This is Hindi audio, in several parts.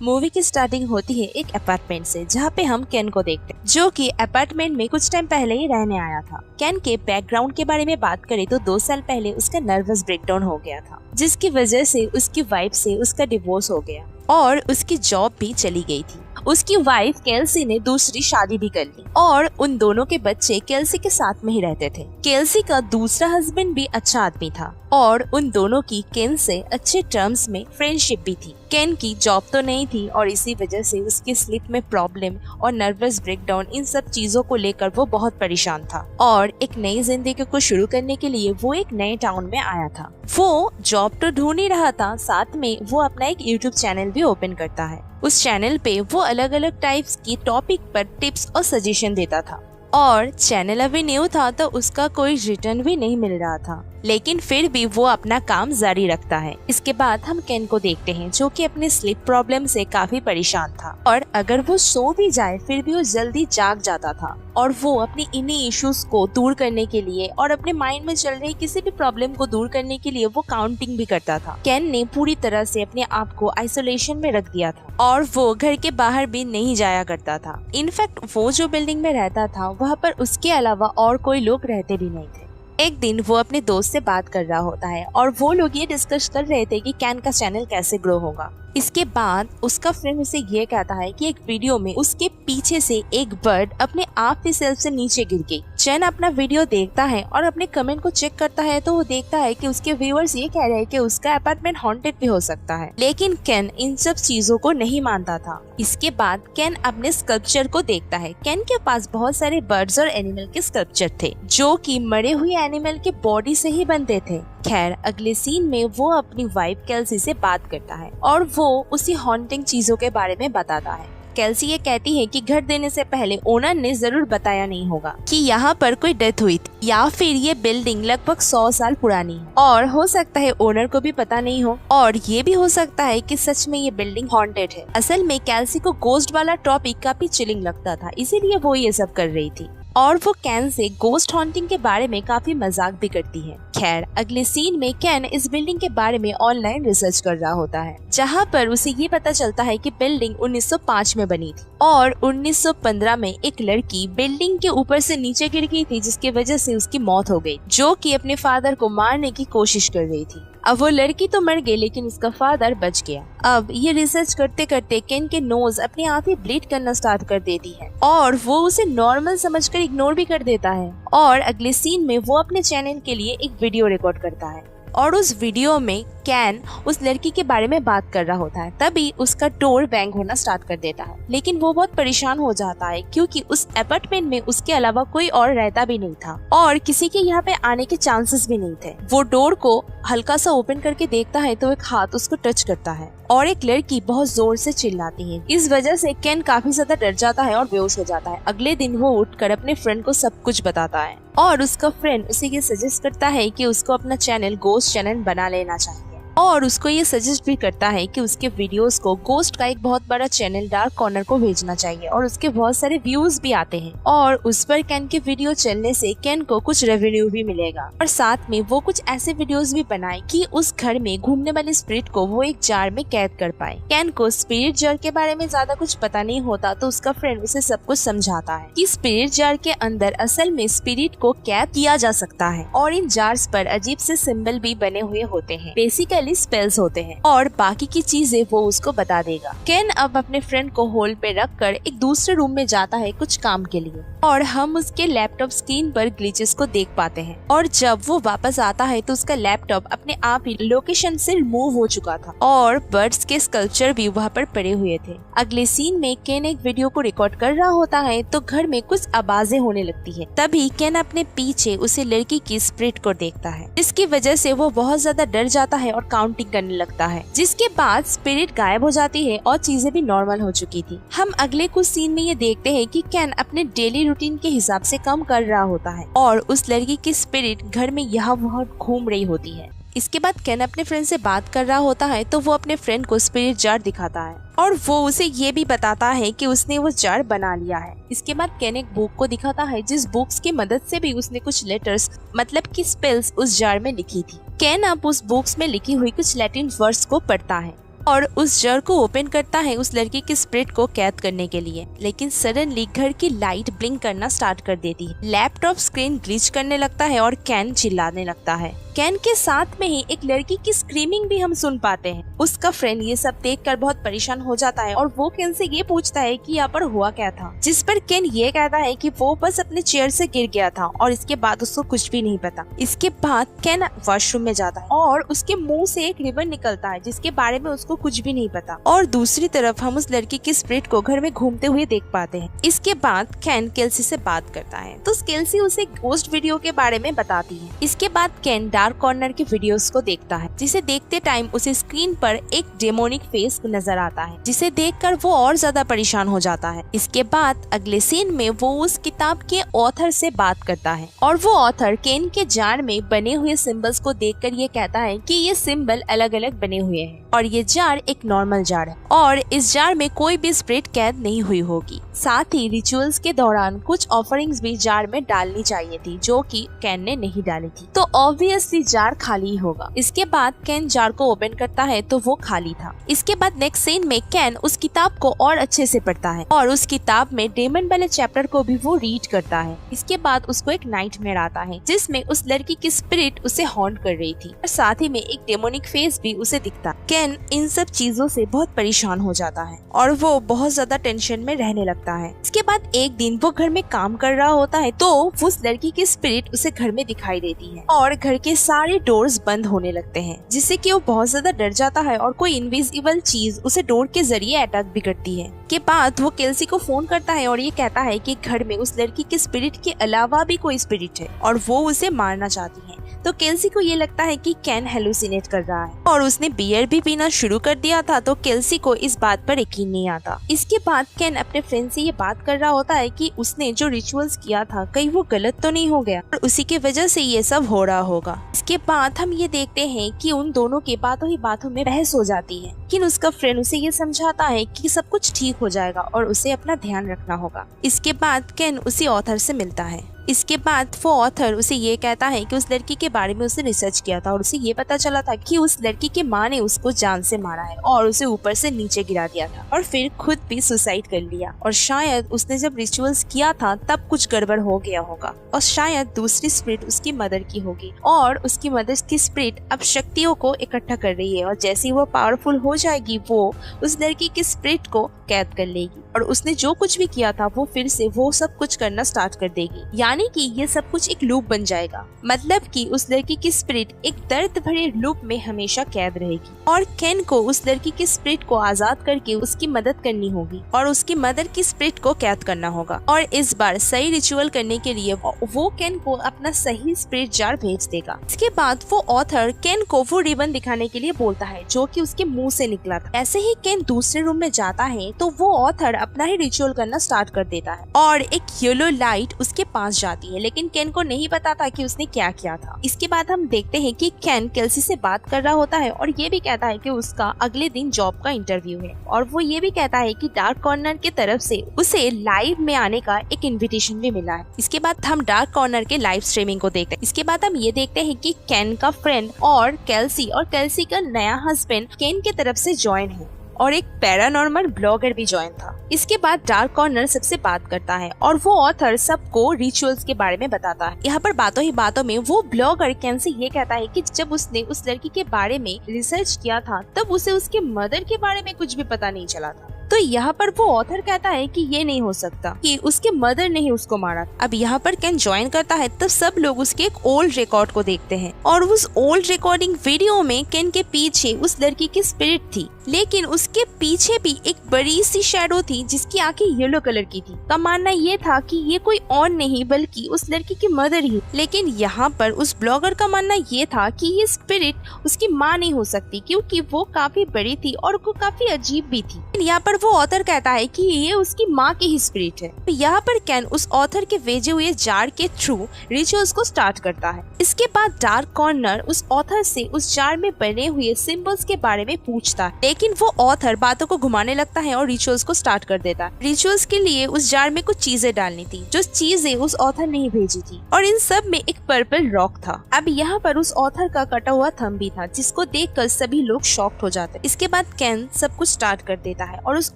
मूवी की स्टार्टिंग होती है एक अपार्टमेंट से, जहाँ पे हम केन को देखते हैं, जो कि अपार्टमेंट में कुछ टाइम पहले ही रहने आया था। केन के बैकग्राउंड के बारे में बात करें तो 2 साल पहले उसका नर्वस ब्रेकडाउन हो गया था, जिसकी वजह से उसकी वाइफ से उसका डिवोर्स हो गया और उसकी जॉब भी चली गई थी। उसकी वाइफ केल्सी ने दूसरी शादी भी कर ली और उन दोनों के बच्चे केल्सी के साथ में ही रहते थे। केल्सी का दूसरा हस्बैंड भी अच्छा आदमी था और उन दोनों की केन से अच्छे टर्म्स में फ्रेंडशिप भी थी। केन की जॉब तो नहीं थी और इसी वजह से उसकी स्लीप में प्रॉब्लम और नर्वस ब्रेकडाउन, इन सब चीजों को लेकर वो बहुत परेशान था और एक नई जिंदगी को शुरू करने के लिए वो एक नए टाउन में आया था। वो जॉब तो ढूंढ ही रहा था, साथ में वो अपना एक यूट्यूब चैनल भी ओपन करता है। उस चैनल पे वो अलग अलग टाइप्स की टॉपिक पर टिप्स और सजेशन देता था और चैनल अभी न्यू था तो उसका कोई रिटर्न भी नहीं मिल रहा था, लेकिन फिर भी वो अपना काम जारी रखता है। इसके बाद हम केन को देखते हैं, जो कि अपने स्लीप प्रॉब्लम से काफी परेशान था और अगर वो सो भी जाए फिर भी वो जल्दी जाग जाता था और वो अपनी इन्हीं इश्यूज को दूर करने के लिए और अपने माइंड में चल रही किसी भी प्रॉब्लम को दूर करने के लिए वो काउंटिंग भी करता था। केन ने पूरी तरह से अपने आप को आइसोलेशन में रख दिया था और वो घर के बाहर भी नहीं जाया करता था। इनफैक्ट वो जो बिल्डिंग में रहता था वहाँ पर उसके अलावा और कोई लोग रहते भी नहीं थे। एक दिन वो अपने दोस्त से बात कर रहा होता है और वो लोग ये डिस्कस कर रहे थे कि केन का चैनल कैसे ग्रो होगा। इसके बाद उसका फ्रेंड उसे ये कहता है कि एक वीडियो में उसके पीछे से एक बर्ड अपने आप ही सेल्फ से नीचे गिर गई। चैन अपना वीडियो देखता है और अपने कमेंट को चेक करता है तो वो देखता है कि उसके व्यूअर्स ये कह रहे हैं कि उसका अपार्टमेंट हॉन्टेड भी हो सकता है, लेकिन केन इन सब चीजों को नहीं मानता था। इसके बाद केन अपने स्कल्पचर को देखता है। केन के पास बहुत सारे बर्ड्स और एनिमल के स्कल्पचर थे, जो कि मरे हुए एनिमल के बॉडी से ही बनते थे। खैर, अगले सीन में वो अपनी वाइफ केल्सी से बात करता है और वो उसी हॉन्टिंग चीजों के बारे में बताता है। केल्सी ये कहती है कि घर देने से पहले ओनर ने जरूर बताया नहीं होगा कि यहाँ पर कोई डेथ हुई थी या फिर ये बिल्डिंग लगभग 100 साल पुरानी है और हो सकता है ओनर को भी पता नहीं हो और ये भी हो सकता है कि सच में ये बिल्डिंग हॉन्टेड है। असल में केल्सी को गोस्ट वाला टॉपिक काफी चिलिंग लगता था, इसीलिए वो ये सब कर रही थी और वो केन से गोस्ट हॉन्टिंग के बारे में काफी मजाक भी करती है। खैर, अगले सीन में केन इस बिल्डिंग के बारे में ऑनलाइन रिसर्च कर रहा होता है, जहाँ पर उसे ये पता चलता है कि बिल्डिंग 1905 में बनी थी और 1915 में एक लड़की बिल्डिंग के ऊपर से नीचे गिर गई थी, जिसकी वजह से उसकी मौत हो गई, जो कि अपने फादर को मारने की कोशिश कर रही थी। अब वो लड़की तो मर गई लेकिन उसका फादर बच गया। अब ये रिसर्च करते करते केन के नोज अपने आप ही ब्लीड करना स्टार्ट कर देती है और वो उसे नॉर्मल समझकर इग्नोर भी कर देता है और अगले सीन में वो अपने चैनल के लिए एक वीडियो रिकॉर्ड करता है और उस वीडियो में केन उस लड़की के बारे में बात कर रहा होता है। तभी उसका डोर बैंग होना स्टार्ट कर देता है, लेकिन वो बहुत परेशान हो जाता है क्योंकि उस अपार्टमेंट में उसके अलावा कोई और रहता भी नहीं था और किसी के यहाँ पे आने के चांसेस भी नहीं थे। वो डोर को हल्का सा ओपन करके देखता है तो एक हाथ उसको टच करता है और एक लड़की बहुत जोर से चिल्लाती है। इस वजह से केन काफी ज्यादा डर जाता है और बेहोश हो जाता है। अगले दिन वो उठकर अपने फ्रेंड को सब कुछ बताता है और उसका फ्रेंड उसे ये सजेस्ट करता है कि उसको अपना चैनल गोस्ट चैनल बना लेना चाहिए और उसको ये सजेस्ट भी करता है कि उसके वीडियोस को गोस्ट का एक बहुत बड़ा चैनल डार्क कॉर्नर को भेजना चाहिए और उसके बहुत सारे व्यूज भी आते हैं और उस पर केन के वीडियो चलने से केन को कुछ रेवेन्यू भी मिलेगा और साथ में वो कुछ ऐसे वीडियोस भी बनाए कि उस घर में घूमने वाले स्पिरिट को वो एक जार में कैद कर पाए। केन को स्पिरिट जार के बारे में ज्यादा कुछ पता नहीं होता तो उसका फ्रेंड उसे सब कुछ समझाता है कि स्पिरिट जार के अंदर असल में स्पिरिट को कैद किया जा सकता है और इन जार्स पर अजीब से सिंबल भी बने हुए होते हैं, बेसिकली स्पेल्स होते हैं और बाकी की चीजें वो उसको बता देगा। केन अब अपने फ्रेंड को होल्ड पे रखकर एक दूसरे रूम में जाता है कुछ काम के लिए और हम उसके लैपटॉप स्क्रीन पर ग्लिचेस को देख पाते हैं और जब वो वापस आता है तो उसका लैपटॉप अपने आप ही लोकेशन से रिमूव हो चुका था और बर्ड्स के स्कल्पचर भी वहाँ पर पड़े हुए थे। अगले सीन में केन एक वीडियो को रिकॉर्ड कर रहा होता है तो घर में कुछ आवाजें होने लगती है। तभी केन अपने पीछे उसे लड़की की स्पिरिट को देखता है, जिसकी वजह से वो बहुत ज्यादा डर जाता है और काउंटिंग करने लगता है, जिसके बाद स्पिरिट गायब हो जाती है और चीजें भी नॉर्मल हो चुकी थी। हम अगले कुछ सीन में ये देखते हैं कि केन अपने डेली रूटीन के हिसाब से काम कर रहा होता है और उस लड़की की स्पिरिट घर में यहाँ वहाँ घूम रही होती है। इसके बाद केन अपने फ्रेंड से बात कर रहा होता है तो वो अपने फ्रेंड को स्पिरिट जार दिखाता है और वो उसे ये भी बताता है कि उसने वो जार बना लिया है। इसके बाद केन एक बुक को दिखाता है जिस बुक्स की मदद से भी उसने कुछ लेटर्स मतलब कि स्पेल्स उस जार में लिखी थी। केन अब उस बुक्स में लिखी हुई कुछ लैटिन वर्ड्स को पढ़ता है और उस जर को ओपन करता है उस लड़की के स्पिरिट को कैद करने के लिए। लेकिन सडनली घर की लाइट ब्लिंक करना स्टार्ट कर देती है, लैपटॉप स्क्रीन ग्लिच करने लगता है और कैन चिल्लाने लगता है। कैन के साथ में ही एक लड़की की स्क्रीमिंग भी हम सुन पाते हैं। उसका फ्रेंड ये सब देखकर बहुत परेशान हो जाता है और वो कैन से ये पूछता है कि यहाँ पर हुआ क्या था, जिस पर कैन ये कहता है कि वो बस अपने चेयर से गिर गया था और इसके बाद उसको कुछ भी नहीं पता। इसके बाद कैन वॉशरूम में जाता है और उसके मुंह से एक रिबन निकलता है जिसके बारे में उसको कुछ भी नहीं पता। और दूसरी तरफ हम उस लड़की की स्पिरिट को घर में घूमते हुए देख पाते हैं। इसके बाद कैन केल्सी से बात करता है तो केल्सी उसे घोस्ट वीडियो के बारे में बताती है। इसके बाद कैन डार्क कॉर्नर के वीडियोस को देखता है, जिसे देखते टाइम उसे स्क्रीन पर एक डेमोनिक फेस नजर आता है, जिसे देखकर वो और ज्यादा परेशान हो जाता है। इसके बाद अगले सीन में वो उस किताब के ऑथर से बात करता है और वो ऑथर कैन के जार में बने हुए सिंबल्स को देखकर ये कहता है कि ये सिंबल अलग अलग बने हुए हैं और ये जार एक नॉर्मल जार है और इस जार में कोई भी स्पिरिट कैद नहीं हुई होगी। साथ ही रिचुअल्स के दौरान कुछ ऑफरिंग्स भी जार में डालनी चाहिए थी जो कि कैन ने नहीं डाली थी, तो ऑब्वियसली जार खाली होगा। इसके बाद कैन जार को ओपन करता है तो वो खाली था। इसके बाद नेक्स्ट सीन में कैन उस किताब को और अच्छे से पढ़ता है और उस किताब में डेमन वाले चैप्टर को भी वो रीड करता है। इसके बाद उसको एक नाइटमेयर आता है जिसमें उस लड़की की स्पिरिट उसे हॉन्ट कर रही थी और साथ ही में एक डेमोनिक फेस भी उसे दिखता। कैन इन सब चीजों से बहुत परेशान हो जाता है और वो बहुत ज्यादा टेंशन में रहने लगता है। इसके बाद एक दिन वो घर में काम कर रहा होता है तो उस लड़की की स्पिरिट उसे घर में दिखाई देती है और घर के सारे डोर्स बंद होने लगते हैं, जिससे कि वो बहुत ज्यादा डर जाता है और कोई इनविजिबल चीज उसे डोर के जरिए अटैक भी करती है। के बाद वो केल्सी को फोन करता है और ये कहता है कि घर में उस लड़की के स्पिरिट के अलावा भी कोई स्पिरिट है और वो उसे मारना चाहती है। तो केल्सी को ये लगता है कि कैन हेलुसिनेट कर रहा है और उसने बियर भी पीना शुरू कर दिया था, तो केल्सी को इस बात पर यकीन नहीं आता। इसके बाद कैन अपने फ्रेंड से ये बात कर रहा होता है कि उसने जो रिचुअल्स किया था कहीं वो गलत तो नहीं हो गया और उसी की वजह से ये सब हो रहा होगा। इसके बाद हम ये देखते हैं कि उन दोनों के बातों ही बातों में बहस हो जाती है, लेकिन उसका फ्रेंड उसे ये समझाता है कि सब कुछ ठीक हो जाएगा और उसे अपना ध्यान रखना होगा। इसके बाद कैन उसी ऑथर से मिलता है। इसके बाद वो ऑथर उसे ये कहता है कि उस लड़की के बारे में उसने रिसर्च किया था और उसे ये पता चला था कि उस लड़की की माँ ने उसको जान से मारा है और उसे ऊपर से नीचे गिरा दिया था और फिर खुद भी सुसाइड कर लिया और शायद उसने जब रिचुअल्स किया था तब कुछ गड़बड़ हो गया होगा और शायद दूसरी स्पिरिट उसकी मदर की होगी और उसकी मदर की स्पिरिट अब शक्तियों को इकट्ठा कर रही है और जैसे ही वो पावरफुल हो जाएगी वो उस लड़की की स्पिरिट को कैद कर लेगी और उसने जो कुछ भी किया था वो फिर से वो सब कुछ करना स्टार्ट कर देगी। यानी कि ये सब कुछ एक लूप बन जाएगा, मतलब कि उस लड़की की स्पिरिट एक दर्द भरे लूप में हमेशा कैद रहेगी और कैन को उस लड़की की स्पिरिट को आजाद करके उसकी मदद करनी होगी और उसकी मदर की स्पिरिट को कैद करना होगा और इस बार सही रिचुअल करने के लिए वो कैन को अपना सही स्पिरिट जार भेज देगा। इसके बाद वो ऑथर कैन को वो रिबन दिखाने के लिए बोलता है जो कि उसके मुंह से निकला था। ऐसे ही कैन दूसरे रूम में जाता है तो वो ऑथर अपना ही रिचुअल करना स्टार्ट कर देता है और एक येलो लाइट उसके पास जाती है, लेकिन कैन को नहीं पता था कि उसने क्या किया था। इसके बाद हम देखते हैं कि कैन केल्सी से बात कर रहा होता है और ये भी कहता है कि उसका अगले दिन जॉब का इंटरव्यू है और वो ये भी कहता है कि डार्क कॉर्नर की तरफ से उसे लाइव में आने का एक इन्विटेशन भी मिला है। इसके बाद हम डार्क कॉर्नर के लाइव स्ट्रीमिंग को देखते हैं। इसके बाद हम ये देखते हैं कि कैन का फ्रेंड और केल्सी का नया हस्बैंड कैन की तरफ से ज्वाइन है और एक पैरानॉर्मल ब्लॉगर भी ज्वाइन था। इसके बाद डार्क कॉर्नर सबसे बात करता है और वो ऑथर सबको रिचुअल्स के बारे में बताता है। यहाँ पर बातों ही बातों में वो ब्लॉगर कैन से ये कहता है कि जब उसने उस लड़की के बारे में रिसर्च किया था तब उसे उसके मदर के बारे में कुछ भी पता नहीं चला था। तो यहाँ पर वो ऑथर कहता है कि ये नहीं हो सकता कि उसके मदर ने ही उसको मारा। अब यहाँ पर कैन ज्वाइन करता है तब सब लोग उसके एक ओल्ड रिकॉर्ड को देखते हैं और उस ओल्ड रिकॉर्डिंग वीडियो में कैन के पीछे उस लड़की की स्पिरिट थी, लेकिन उसके पीछे भी एक बड़ी सी शैडो थी जिसकी आंखें येलो कलर की थी। का मानना ये था कि ये कोई और नहीं बल्कि उस लड़की की मदर ही, लेकिन यहाँ पर उस ब्लॉगर का मानना ये था कि ये स्पिरिट उसकी माँ नहीं हो सकती क्योंकि वो काफी बड़ी थी और वो काफी अजीब भी थी। यहाँ पर वो ऑथर कहता है कि ये उसकी माँ की ही स्पिरिट है। तो यहाँ पर कैन उस ऑथर के भेजे हुए जार के थ्रू रिचुअल्स को स्टार्ट करता है। इसके बाद डार्क कॉर्नर उस ऑथर से उस जार में बने हुए सिंबल्स के बारे में पूछता है, लेकिन वो ऑथर बातों को घुमाने लगता है और रिचुअल्स को स्टार्ट कर देता है। रिचुअल्स के लिए उस जार में कुछ चीजें डालनी थी जो चीजें उस ऑथर ने ही भेजी थी, और इन सब में एक पर्पल रॉक था। अब यहाँ पर उस ऑथर का कटा हुआ थंब भी था, जिसको देखकर सभी लोग शॉक्ड हो जाते। इसके बाद कैन सब कुछ स्टार्ट कर देता है और उस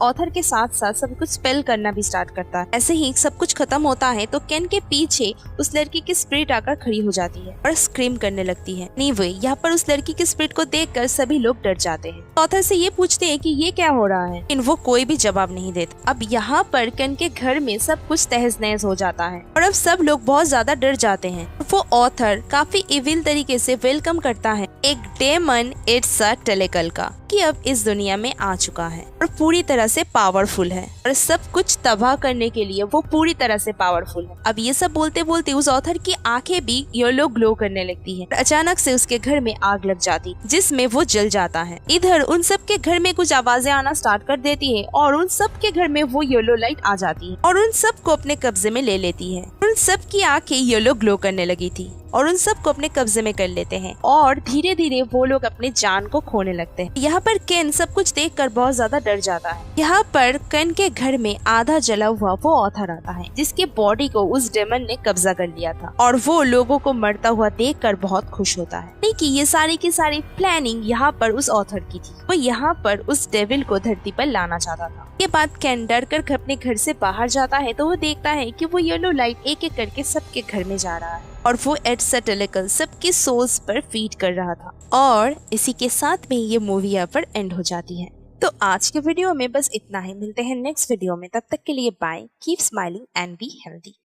ऑथर के साथ साथ सब कुछ स्पेल करना भी स्टार्ट करता है। ऐसे ही सब कुछ खत्म होता है तो कैन के पीछे उस लड़की की स्पिरिट आकर खड़ी हो जाती है और स्क्रीम करने लगती है। नीवे यहाँ पर उस लड़की की स्पिरिट को देखकर सभी लोग डर जाते हैं। ऑथर से ये पूछते हैं कि ये क्या हो रहा है, लेकिन वो कोई भी जवाब नहीं देता। अब यहाँ पर कैन के घर में सब कुछ तहस नहस हो जाता है और अब सब लोग बहुत ज्यादा डर जाते हैं। वो ऑथर काफी इविल तरीके से वेलकम करता है एक डेमन इट्सा टेलेकल का, कि अब इस दुनिया में आ चुका है और पूरी तरह से पावरफुल है और सब कुछ तबाह करने के लिए वो पूरी तरह से पावरफुल है। अब ये सब बोलते बोलते उस ऑथर की आंखें भी येलो ग्लो करने लगती है। अचानक से उसके घर में आग लग जाती, जिसमें वो जल जाता है। इधर उन सब के घर में कुछ आवाजें आना स्टार्ट कर देती है और उन सब के घर में वो येलो लाइट आ जाती है और उन सब को अपने कब्जे में ले लेती है। उन सब की आंखें येलो ग्लो करने लगी थी और उन सब को अपने कब्जे में कर लेते हैं और धीरे धीरे वो लोग अपने जान को खोने लगते हैं। यहाँ पर केन सब कुछ देखकर बहुत ज्यादा डर जाता है। यहाँ पर केन के घर में आधा जला हुआ वो ऑथर आता है, जिसके बॉडी को उस डेमन ने कब्जा कर लिया था और वो लोगों को मरता हुआ देखकर बहुत खुश होता है। लेकिन ये सारी की सारी प्लानिंग यहाँ पर उस ऑथर की थी। वो यहाँ पर उस डेविल को धरती पर लाना चाहता था। ये बात केन डर कर अपने घर से बाहर जाता है तो वो देखता है कि वो येलो लाइट एक एक करके सबके घर में जा रहा है और वो इट्सा टेलेकल सबके सोल्स पर फीड कर रहा था। और इसी के साथ में ये मूवी यहाँ पर एंड हो जाती है। तो आज के वीडियो में बस इतना ही। मिलते हैं नेक्स्ट वीडियो में, तब तक के लिए bye. Keep smiling and be healthy.